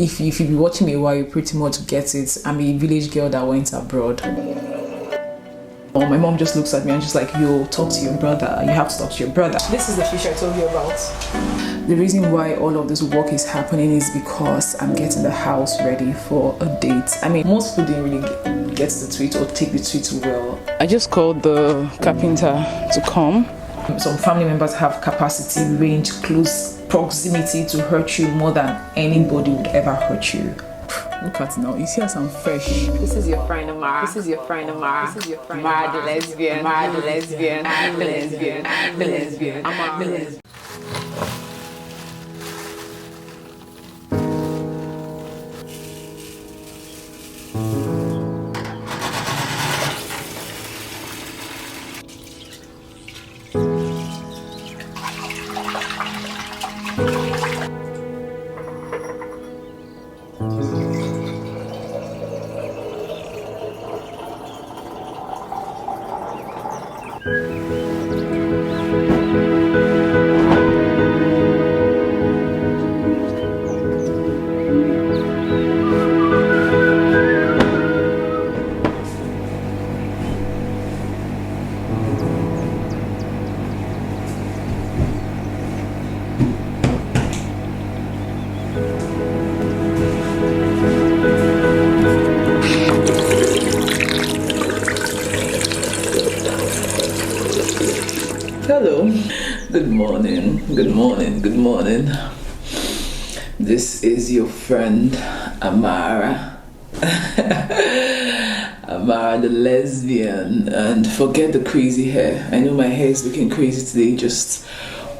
if you've been watching me a while, you pretty much get it. I'm a village girl that went abroad. Or my mom just looks at me and she's like, yo, talk to your brother. You have to talk to your brother. This is the fish I told you about. The reason why all of this work is happening is because I'm getting the house ready for a date. I mean, most people didn't really get the tweet or take the tweet well. I just called the carpenter to come. Some family members have capacity, range, close proximity to hurt you more than anybody would ever hurt you. Look at it now. You see us, I'm fresh. This is your friend Amara. This is your friend Amara. This is your friend Amara, the lesbian. Amara, the lesbian. The lesbian. The lesbian. Amara, the lesbian. Hello, good morning, good morning, good morning. This is your friend Amara. Amara the lesbian, and forget the crazy hair. I know my hair is looking crazy today, just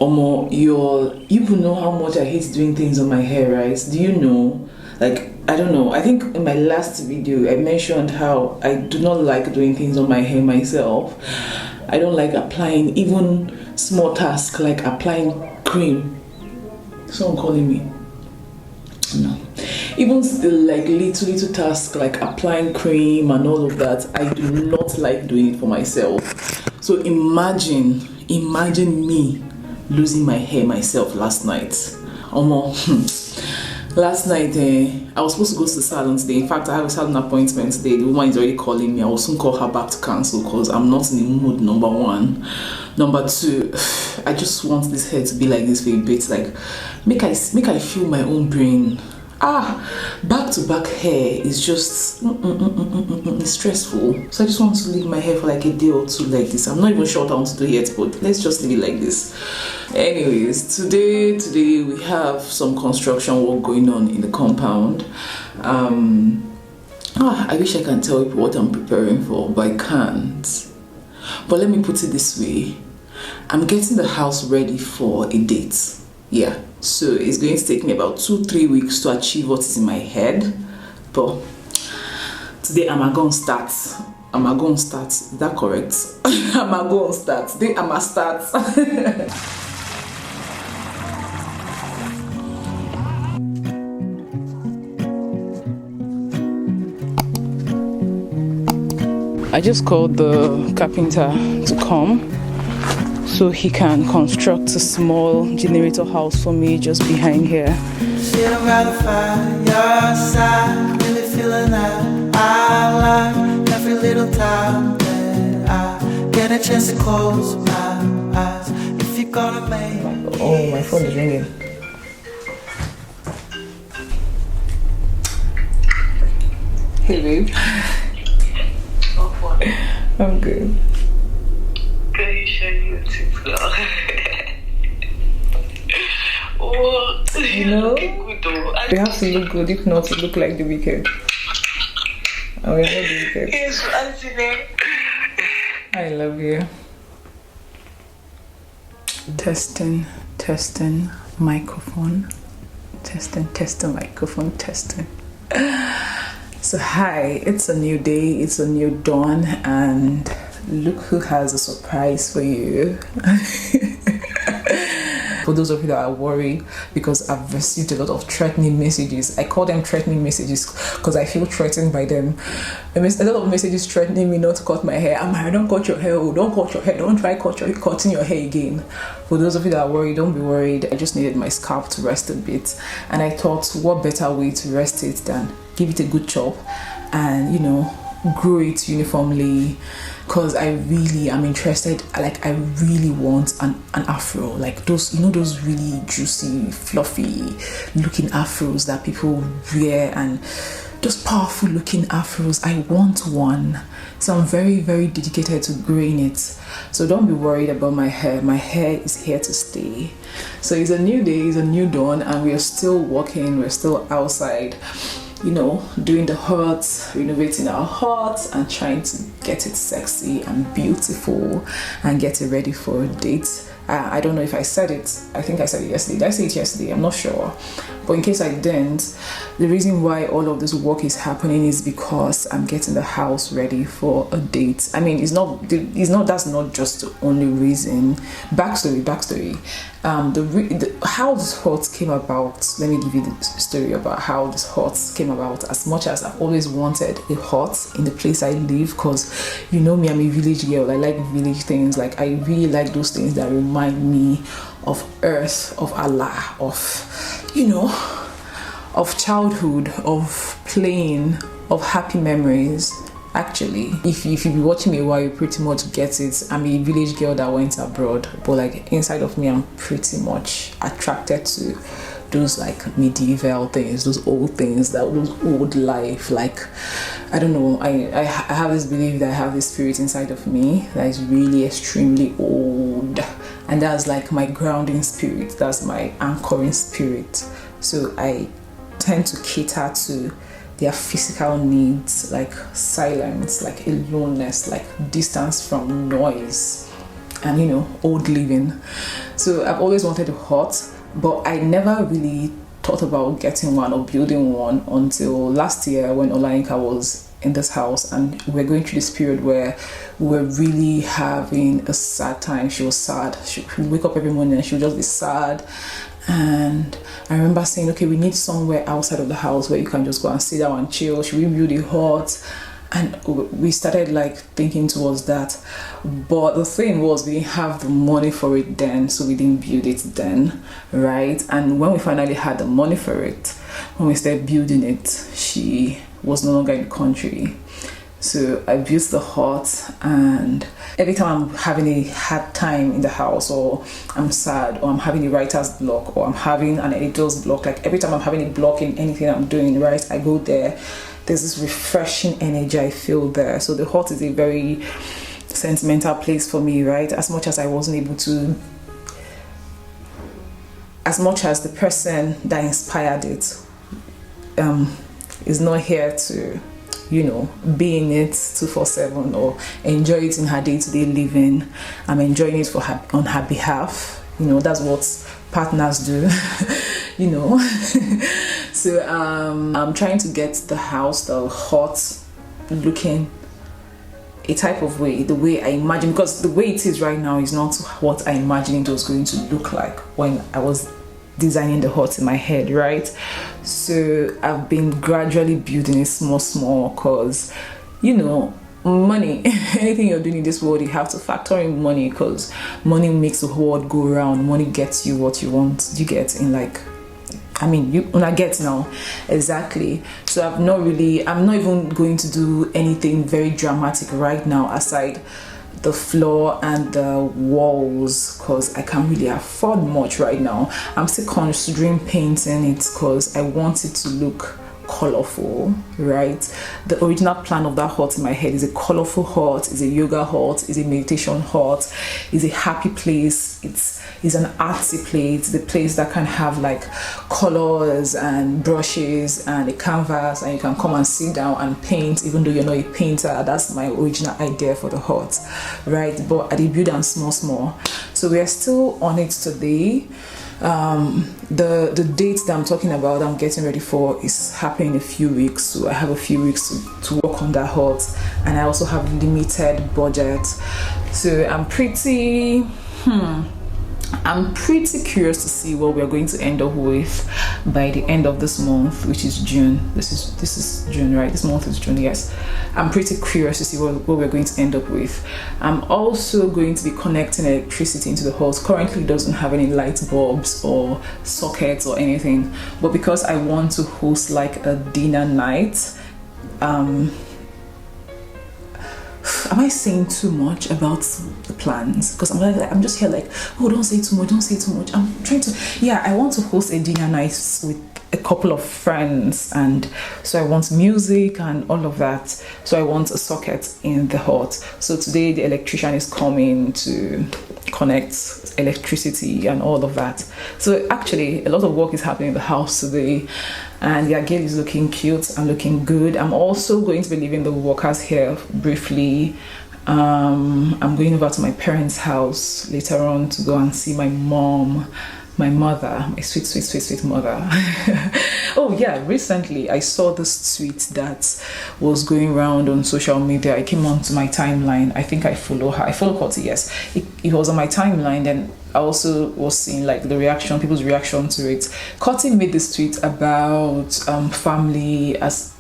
you people know how much I hate doing things on my hair, right? Do you know? Like, I don't know, I think in my last video I mentioned how I do not like doing things on my hair myself. I don't like applying even small tasks like applying cream. Someone calling me. No. Even still like little tasks like applying cream and all of that, I do not like doing it for myself. So imagine me losing my hair myself last night. Last night, I was supposed to go to the salon today. In fact, I have a salon appointment today. The woman is already calling me. I will soon call her back to cancel because I'm not in the mood, number one. Number two, I just want this hair to be like this for a bit. Like, make I feel my own brain. Back to back hair is just it's stressful. So I just want to leave my hair for like a day or two like this. I'm not even sure what I want to do yet, but let's just leave it like this. Anyways, today we have some construction work going on in the compound. I wish I can tell you what I'm preparing for, but I can't. But let me put it this way. I'm getting the house ready for a date. Yeah, so it's going to take me about 2-3 weeks to achieve what is in my head. But today I'm gonna start. Is that correct? I'm gonna start. Today I'm gonna start. I just called the carpenter to come so he can construct a small generator house for me just behind here. Sitting around the fire, your side, really feeling that I like every little time that I get a chance to close my eyes. If you're gonna make my phone is ringing. Hey babe. I'm good. Can you show you TikTok? Oh, you know, good though. we have to look good, if not to look like the wicked. And we're not the wicked. Yes, Auntie. I love you. Testing, microphone. Testing, microphone, testing. So hi, it's a new day, it's a new dawn, and look who has a surprise for you. For those of you that are worried, because I've received a lot of threatening messages. I call them threatening messages because I feel threatened by them. A lot of messages threatening me not to cut my hair. Amara, don't cut your hair. Oh, don't cut your hair. Don't try cutting your hair again. For those of you that are worried, don't be worried. I just needed my scalp to rest a bit. And I thought, what better way to rest it than give it a good chop and, grow it uniformly, because I really am interested. Like, I really want an afro, like those, those really juicy, fluffy looking afros that people wear, and those powerful looking afros. I want one, so I'm very, very dedicated to growing it. So don't be worried about my hair. My hair is here to stay. So it's a new day, it's a new dawn, and we are still working, we're still outside, doing the hut, renovating our hut, and trying to get it sexy and beautiful and get it ready for a date. I don't know if I said it. I think I said it yesterday. Did I say it yesterday? I'm not sure. But in case I didn't, the reason why all of this work is happening is because I'm getting the house ready for a date. I mean, that's not just the only reason. Backstory. How this hut came about. Let me give you the story about how this hut came about. As much as I've always wanted a hut in the place I live, because me, I'm a village girl. I like village things. Like, I really like those things that remind me of earth, of Allah, of childhood, of playing, of happy memories. Actually, if you've been watching me a while, you pretty much get it. I'm a village girl that went abroad, but like inside of me, I'm pretty much attracted to those like medieval things, those old things, those old life. Like, I don't know, I have this belief that I have this spirit inside of me that is really extremely old, and that's like my grounding spirit, that's my anchoring spirit. So I tend to cater to their physical needs, like silence, like aloneness, like distance from noise, and old living. So I've always wanted a hut, but I never really thought about getting one or building one until last year when Olainka was in this house, and we were going through this period where we were really having a sad time. She was sad. She would wake up every morning and she would just be sad. And I remember saying, okay, we need somewhere outside of the house where you can just go and sit down and chill. Should we build a hut? And we started like thinking towards that. But the thing was, we didn't have the money for it then, so we didn't build it then, right? And when we finally had the money for it, when we started building it, she was no longer in the country. So I built the hut, and every time I'm having a hard time in the house, or I'm sad, or I'm having a writer's block, or I'm having an editor's block, like every time I'm having a block in anything I'm doing, right, I go there. There's this refreshing energy I feel there. So the hut is a very sentimental place for me, right? As much as I wasn't able to, as much as the person that inspired it is not here to be in it 247 or enjoy it in her day-to-day living. I'm enjoying it for her, on her behalf. That's what partners do. So I'm trying to get the house, the hut, looking a type of way, the way I imagine, because the way it is right now is not what I imagined it was going to look like when I was designing the hut in my head, right? So I've been gradually building it small, because money, anything you're doing in this world, you have to factor in money, because money makes the whole world go around. Money gets you what you want. You get in, like, when I get now, exactly. So I'm not even going to do anything very dramatic right now, aside the floor and the walls, because I can't really afford much right now. I'm still considering painting it because I want it to look colorful, right? The original plan of that hut in my head is a colorful hut, is a yoga hut, is a meditation hut, is a happy place. It's an artsy place, the place that can have like colors and brushes and a canvas, and you can come and sit down and paint even though you're not a painter. That's my original idea for the hut, right? But I did build them small. So we are still on it today. The date that I'm talking about, I'm getting ready for, is happening in a few weeks. So I have a few weeks to work on that hut, and I also have limited budget. So I'm pretty I'm pretty curious to see what we're going to end up with by the end of this month, which is June. This is June, right? This month is June, yes. I'm pretty curious to see what we're going to end up with. I'm also going to be connecting electricity into the house. Currently it doesn't have any light bulbs or sockets or anything, but because I want to host like a dinner night, am I saying too much about the plans? Because I'm just here like, oh, don't say too much. I'm trying to, yeah, I want to host a dinner night with a couple of friends, and so I want music and all of that. So I want a socket in the hut. So today the electrician is coming to connect electricity and all of that. So actually a lot of work is happening in the house today, and the girl is looking cute and looking good. I'm also going to be leaving the workers here briefly. I'm going over to my parents' house later on to go and see my mom, my mother, my sweet mother. Oh yeah, recently I saw this tweet that was going around on social media. It came onto my timeline. I think I follow her. I follow Korty, yes. It was on my timeline, and I also was seeing like the reaction, people's reaction to it. Korty made this tweet about family as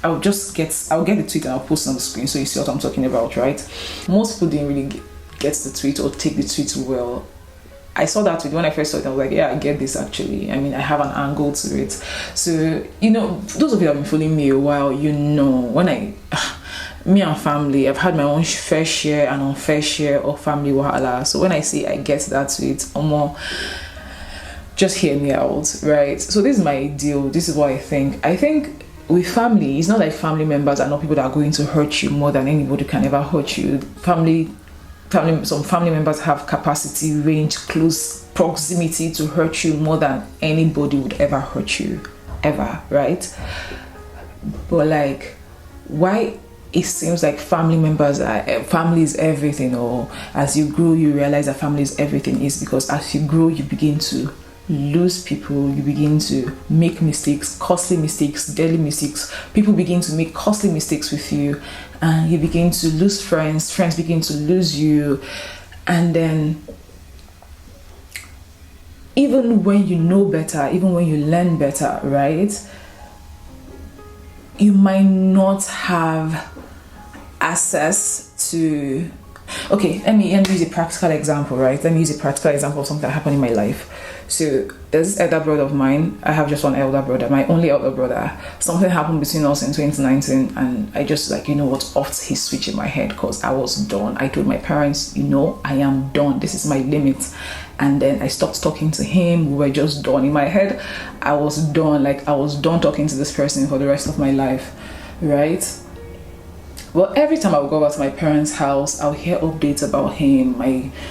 I'll get the tweet and I'll post it on the screen so you see what I'm talking about, right? Most people didn't really get the tweet or take the tweet well. I saw that tweet when I first saw it. I was like, yeah, I get this actually. I mean, I have an angle to it. So, you know, those of you that have been following me a while, you know, when me and family, I've had my own fair share and unfair share of family wahala. So when I say I get that tweet, just hear me out, right? So this is my deal. This is what I think. I think with family, it's not like family members are not people that are going to hurt you more than anybody can ever hurt you. Some family members have capacity, range, close proximity to hurt you more than anybody would ever hurt you, ever, right? But like, why it seems like family is everything, or as you grow you realize that family is everything, is because as you grow you begin to lose people, you begin to make mistakes, costly mistakes, deadly mistakes. People begin to make costly mistakes with you, and you begin to lose friends begin to lose you. And then even when you know better, even when you learn better, right, you might not have access to, okay, let me use a practical example, right? Let me use a practical example of something that happened in my life. So there's this elder brother of mine. I have just one elder brother, my only elder brother. Something happened between us in 2019, and I just, like, you know what, offed his switch in my head because I was done. I told my parents, you know, I am done. This is my limit. And then I stopped talking to him. We were just done. In my head, I was done. Like, I was done talking to this person for the rest of my life, right? Well, every time I would go back to my parents' house, I would hear updates about him.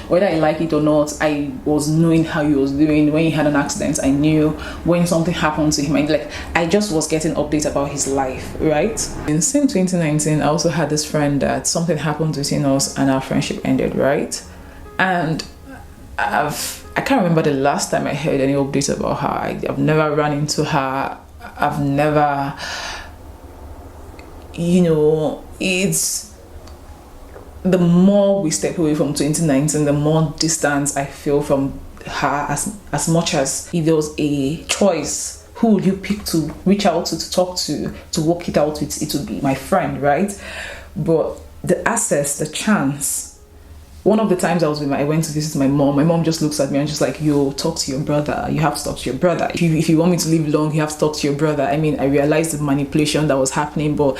Whether I like it or not, I was knowing how he was doing. When he had an accident, I knew. When something happened to him, I just was getting updates about his life, right? In 2019, I also had this friend that something happened between us and our friendship ended, right? And I can't remember the last time I heard any updates about her. I've never run into her. I've never, you know, it's the more we step away from 2019, the more distance I feel from her. As much as if there was a choice, who would you pick to reach out to talk to work it out with, it would be my friend, right? But the access, the chance. One of the times I went to visit my mom just looks at me and just like, yo, talk to your brother. You have to talk to your brother. If you want me to live long, you have to talk to your brother. I mean, I realized the manipulation that was happening, but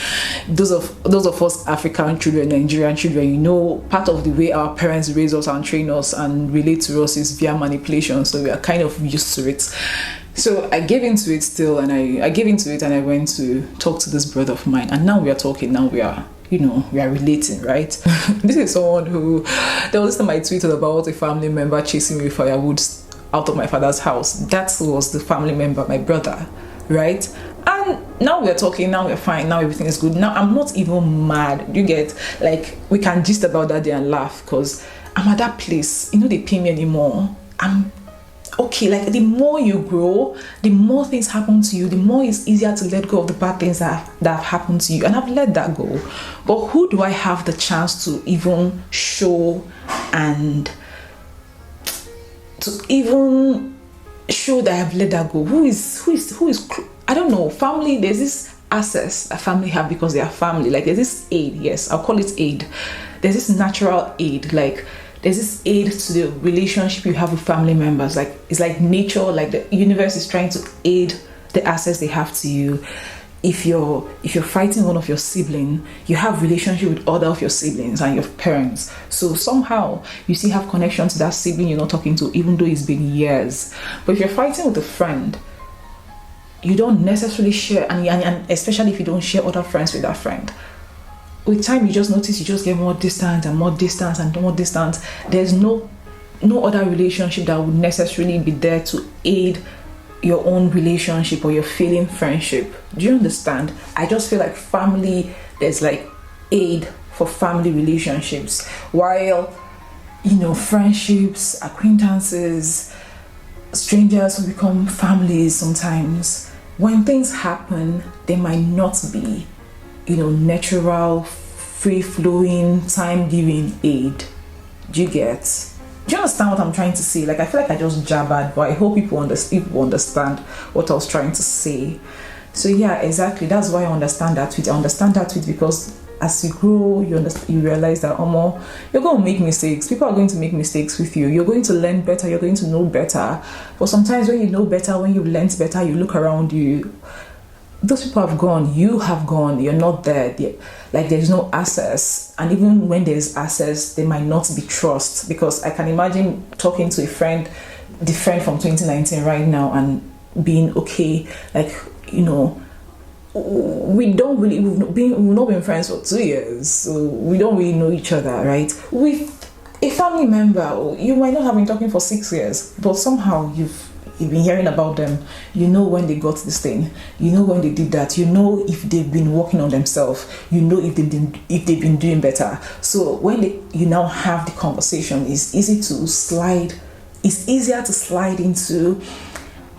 those of us African children, Nigerian children, you know, part of the way our parents raise us and train us and relate to us is via manipulation. So we are kind of used to it. So I gave into it still, and I gave into it, and I went to talk to this brother of mine, and now we are talking. Now we are, you know, we are relating, right? This is someone who, there was this time I tweeted about a family member chasing me with firewood out of my father's house. That was the family member, my brother, right? And now we're talking, now we're fine, now everything is good. Now I'm not even mad. You get, like, we can gist about that day and laugh because I'm at that place. You know, they pay me anymore. I'm okay. Like, the more you grow, the more things happen to you, the more it's easier to let go of the bad things that have happened to you. And I've let that go. But who do I have the chance to even show and to even show that I've let that go. Who is I don't know. Family, there's this access that family have because they are family. Like there's this aid, yes, I'll call it aid. There's this natural aid, like there's this aid to the relationship you have with family members. Like it's like nature, like the universe is trying to aid the access they have to you. If you're fighting one of your siblings, you have relationship with other of your siblings and your parents. So somehow you still have connection to that sibling you're not talking to, even though it's been years. But if you're fighting with a friend, you don't necessarily share, and especially if you don't share other friends with that friend. With time, you just notice you just get more distant and more distant and more distant. There's no other relationship that would necessarily be there to aid your own relationship or your failing friendship. Do you understand? I just feel like family, there's like aid for family relationships, while friendships, acquaintances, strangers who become families sometimes. When things happen, they might not be natural, free-flowing, time-giving aid. Do you understand what I'm trying to say? Like, I feel like I just jabbered, but I hope people understand what I was trying to say. So yeah, exactly. That's why I understand that tweet. I understand that tweet because as you grow, you realize that you're going to make mistakes. People are going to make mistakes with you. You're going to learn better. You're going to know better. But sometimes when you know better, when you've learned better, you look around you. Those people have gone. You have gone. You're not there. Like there's no access. And even when there's access, there might not be trust. Because I can imagine talking to the friend from 2019 right now and being okay. Like, we've not been friends for 2 years, so we don't really know each other, right? With a family member, you might not have been talking for 6 years, but somehow you've been hearing about them. You know when they got this thing, you know when they did that, you know if they've been working on themselves, you know if they've been doing better. So when you now have the conversation, it's easier to slide into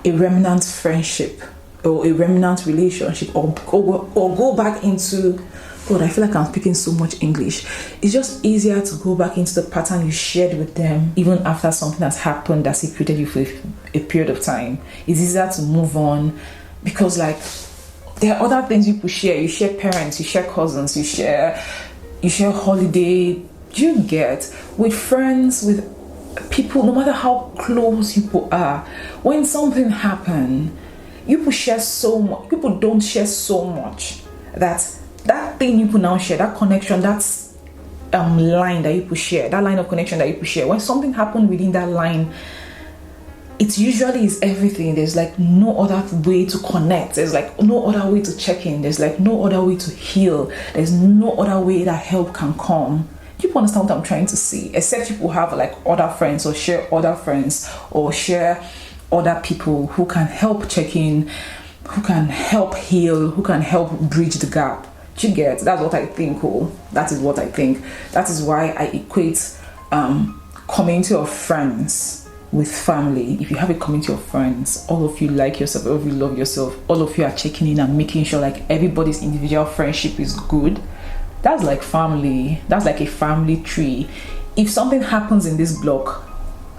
a remnant friendship or a remnant relationship, or go back into, God, I feel like I'm speaking so much English. It's just easier to go back into the pattern you shared with them, even after something has happened that separated you for a period of time. It's easier to move on because, like, there are other things people share. You share parents, you share cousins, you share holiday. Do you get? With friends, with people, no matter how close people are, when something happens, people share so much. People don't share so much that thing you now share, that connection, that's line that you share, that line of connection that you share. When something happens within that line, it usually is everything. There's like no other way to connect. There's like no other way to check in. There's like no other way to heal. There's no other way that help can come. Do you understand what I'm trying to say? Except people have like other friends or share other friends or share other people who can help check in, who can help heal, who can help bridge the gap. Do you get? That's what I think. That is what I think. That is why I equate community of friends with family. If you have a community of friends, all of you like yourself, all of you love yourself, all of you are checking in and making sure like everybody's individual friendship is good. That's like family. That's like a family tree. If something happens in this block,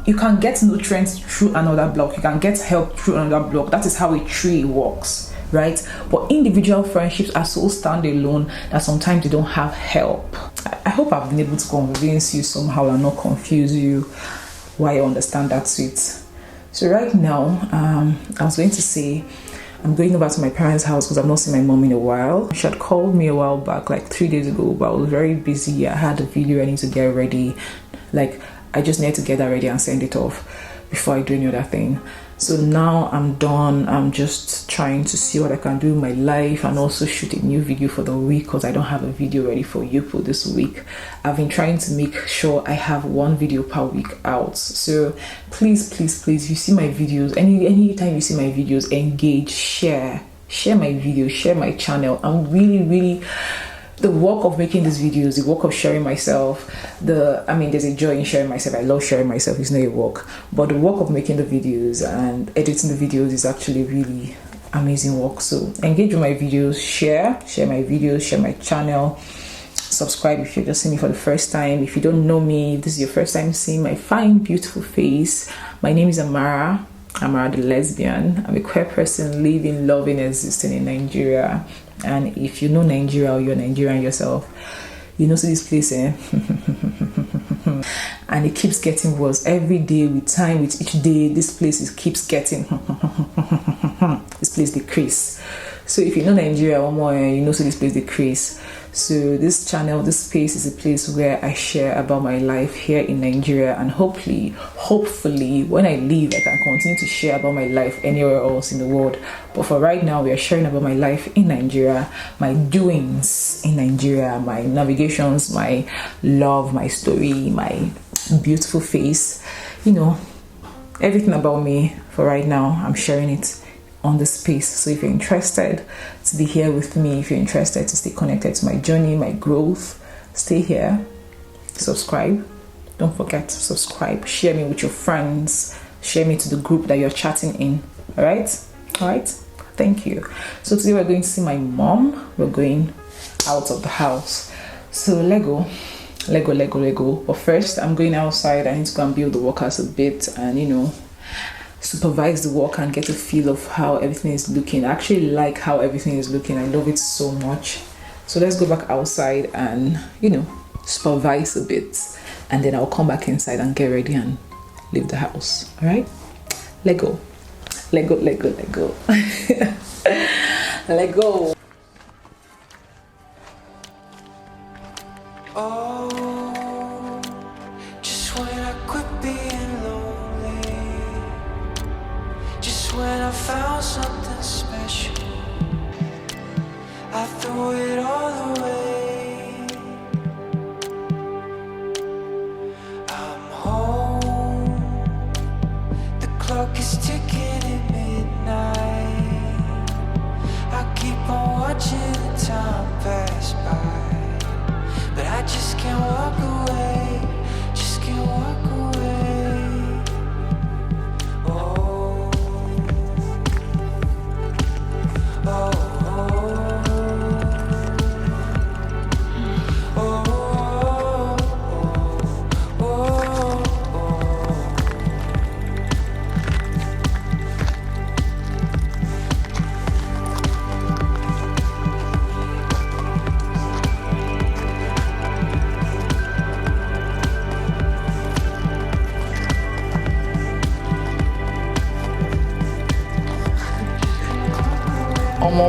you can get nutrients through another block. You can get help through another block. That is how a tree works, right? But individual friendships are so standalone that sometimes they don't have help. I hope I've been able to convince you somehow and not confuse you why you understand that sweet. So right now, I was going to say, I'm going over to my parents' house because I've not seen my mom in a while. She had called me a while back, like 3 days ago, but I was very busy. I had a video I need to get ready. Like, I just need to get that ready and send it off before I do any other thing. So now I'm done. I'm just trying to see what I can do in my life and also shoot a new video for the week because I don't have a video ready for you for this week. I've been trying to make sure I have one video per week out. So please, you see my videos, anytime you see my videos, engage, share my videos, share my channel. I'm really the work of making these videos, the work of sharing myself, there's a joy in sharing myself. I love sharing myself. It's not a work, but the work of making the videos and editing the videos is actually really amazing work. So engage with my videos, share my videos, share my channel, subscribe if you're just seeing me for the first time. If you don't know me, if this is your first time seeing my fine, beautiful face, my name is Amara. Amara the lesbian. I'm a queer person living, loving, existing in Nigeria. And if you know Nigeria or you're Nigerian yourself, you know, so this place, and it keeps getting worse every day with time. With each day, this place keeps getting this place decrease. So if you know Nigeria or more, you know, so this place decrease. So this channel, this space is a place where I share about my life here in Nigeria, and hopefully when I leave, I can continue to share about my life anywhere else in the world. But for right now, we are sharing about my life in Nigeria, my doings in Nigeria, my navigations, my love, my story, my beautiful face, you know, everything about me. For right now, I'm sharing it on the space. So if you're interested to be here with me, if you're interested to stay connected to my journey, my growth, stay here, subscribe. Don't forget to subscribe, share me with your friends, share me to the group that you're chatting in. All right, thank you. So today we're going to see my mom. We're going out of the house, so Lego. But first, I'm going outside. I need to go and build the workers a bit, and you know, supervise the work and get a feel of how everything is looking. I actually like how everything is looking. I love it so much. So let's go back outside and, you know, supervise a bit, and then I'll come back inside and get ready and leave the house. All right, Lego. Lego. Oh, just when I quit being lonely, just when I found something special, I threw it all away. I'm home, the clock is ticking at midnight. I keep on watching the time pass by, but I just can't walk away, just can't walk away. Oh, oh, oh, oh, oh, oh,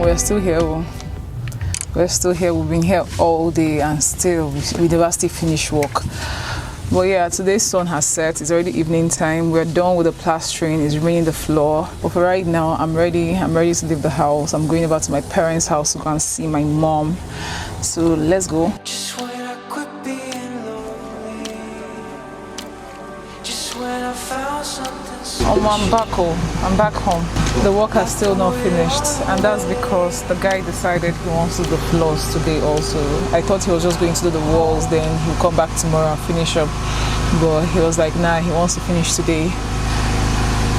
We're still here. We're still here. We've been here all day and still we never still finish work. But yeah, today's sun has set. It's already evening time. We're done with the plastering. It's raining the floor. But for right now, I'm ready to leave the house. I'm going over to my parents' house to go and see my mom. So let's go. just when I quit being lonely, just when I found something special. I'm back home. The work has still not finished, and that's because the guy decided he wants to do the floors today also. I thought he was just going to do the walls, then he'll come back tomorrow and finish up, but he was like, nah, he wants to finish today.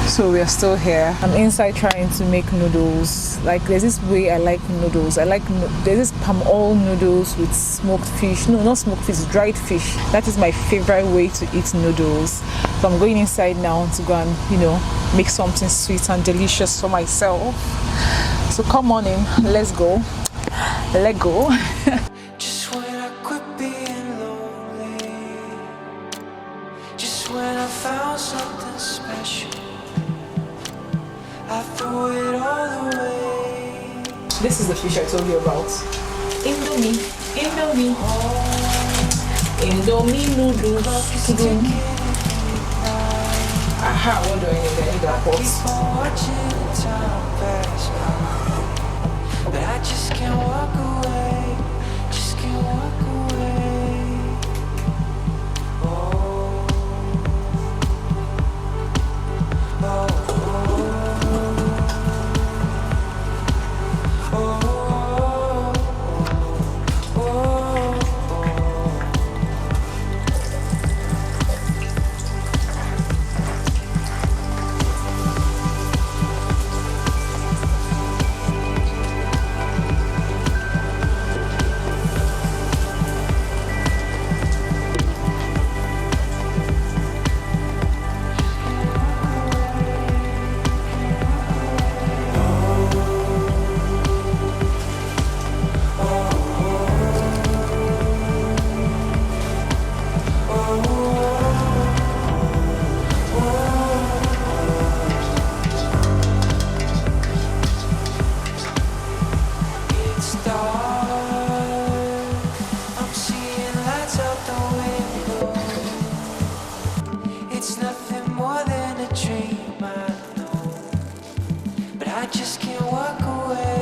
So we are still here. I'm inside trying to make noodles. Like, there's this way I like noodles. There's this palm oil noodles with smoked fish. No, not smoked fish, dried fish. That is my favorite way to eat noodles. So I'm going inside now to go and, you know, make something sweet and delicious for myself. So come on in, let's go. Let go. Just when I quit being lonely, just when I found something special, I threw it all away. This is the fish I told you about. Indomie noodles. Aha, what do I need? I need a pot. Keep on watching the time pass by, but I just can't walk away, just can't walk away. Oh, oh, oh, oh, oh, oh, oh. dark. I'm seeing lights out the window. It's nothing more than a dream, I know, but I just can't walk away.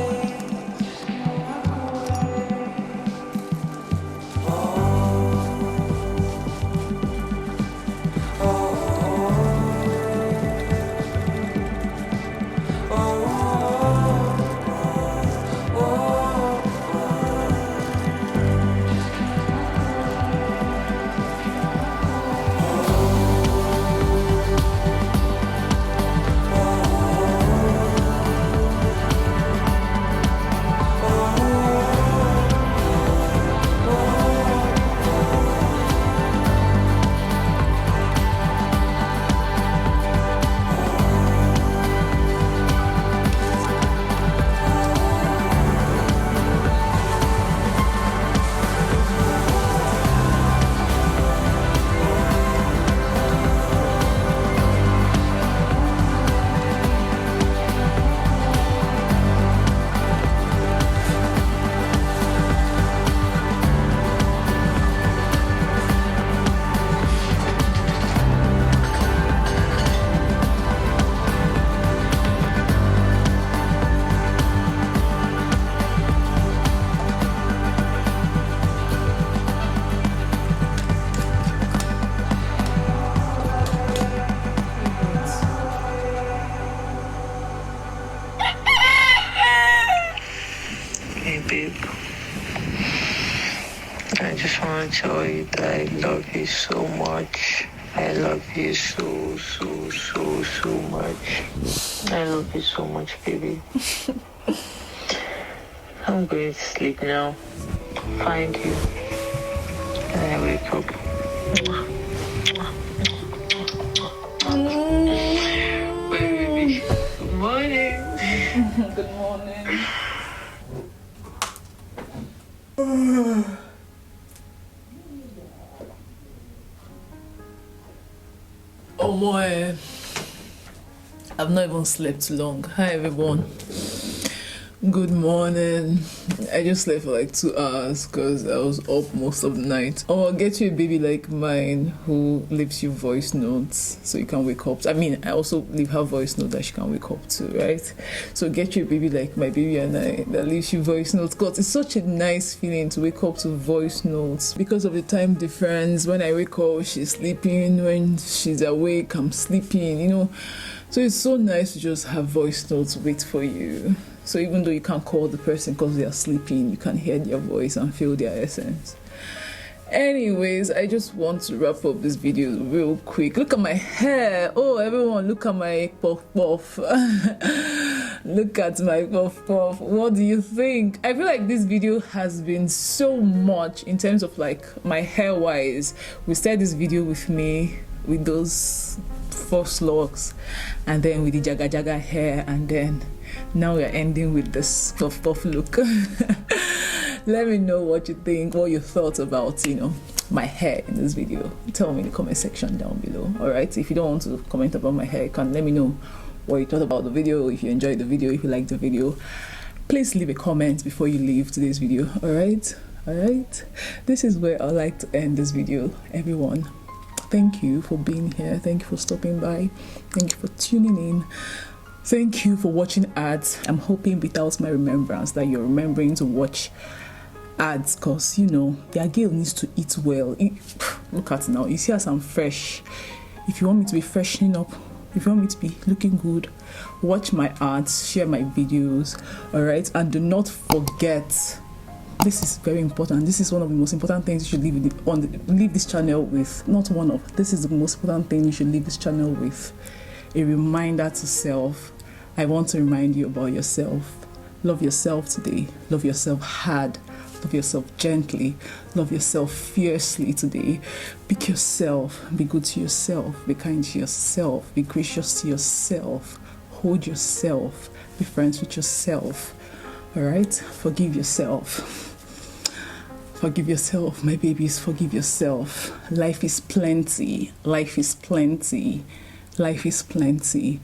Hey, babe. I just want to tell you that I love you so much. I love you so much. I love you so much, baby. I'm going to sleep now. Find you. And I wake up. Baby, good morning. Good morning. Oh boy, I've not even slept long. Hi everyone. Good morning. I just slept for like 2 hours because I was up most of the night. Oh, I'll get you a baby like mine who leaves you voice notes so you can wake up. I mean, I also leave her voice note that she can wake up to, right? So get you a baby like my baby and I that leaves you voice notes, because it's such a nice feeling to wake up to voice notes because of the time difference. When I wake up, she's sleeping. When she's awake, I'm sleeping, you know. So it's so nice to just have voice notes wait for you. So even though you can't call the person because they are sleeping, you can hear their voice and feel their essence. Anyways, I just want to wrap up this video real quick. Look at my hair. Oh, everyone, look at my puff puff. Look at my puff puff. What do you think? I feel like this video has been so much in terms of like my hair wise. We started this video with me with those 4 locks and then with the jaga jaga hair, and then now we're ending with this puff puff look. Let me know what you think, what you thought about, you know, my hair in this video. Tell me in the comment section down below. All right, if you don't want to comment about my hair, you can let me know what you thought about the video. If you enjoyed the video, if you liked the video, please leave a comment before you leave today's video. All right, this is where I like to end this video. Everyone, thank you for being here. Thank you for stopping by. Thank you for tuning in. Thank you for watching ads. I'm hoping without my remembrance that you're remembering to watch ads, because you know their girl needs to eat well. Look at now, you see as I'm fresh. If you want me to be freshening up, if you want me to be looking good, watch my ads, share my videos. All right, and do not forget, this is very important. This is one of the most important things you should leave this channel with. Not one of, this is the most important thing you should leave this channel with. A reminder to self. I want to remind you about yourself. Love yourself today. Love yourself hard. Love yourself gently. Love yourself fiercely today. Pick yourself. Be good to yourself. Be kind to yourself. Be gracious to yourself. Hold yourself. Be friends with yourself. All right? Forgive yourself. Forgive yourself, my babies. Forgive yourself. Life is plenty. Life is plenty. Life is plenty.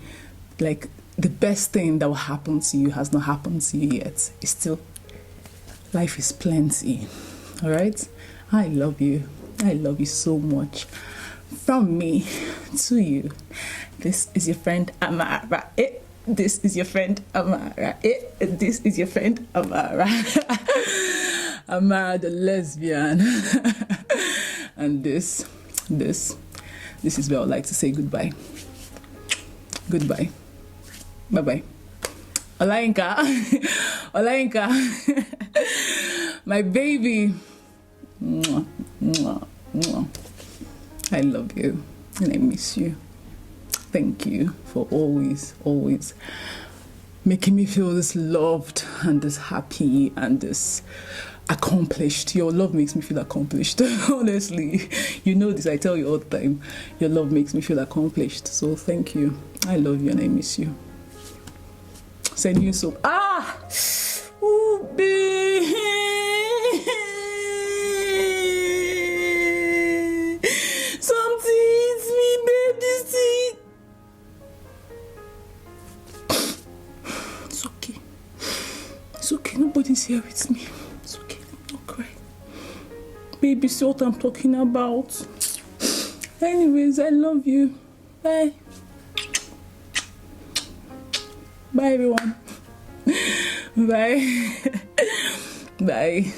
Like, the best thing that will happen to you has not happened to you yet. It's still Life is plenty. All right? I love you. I love you so much. From me to you. This is your friend Amara. This is your friend Amara. This is your friend Amara. Amara the lesbian. And this is where I would like to say goodbye. Goodbye. Bye-bye. Olainka. Olainka. My baby. Mwah, mwah, mwah. I love you and I miss you. Thank you for always making me feel this loved and this happy and this accomplished. Your love makes me feel accomplished. Honestly, you know this, I tell you all the time. Your love makes me feel accomplished. So thank you. I love you and I miss you. Send you so ooh, babe. Something eats me, babe. This thing. It's okay. It's okay. Nobody's here with me. It's okay. Don't cry. Baby, see what I'm talking about. Anyways, I love you. Bye. Bye, everyone. Bye. Bye.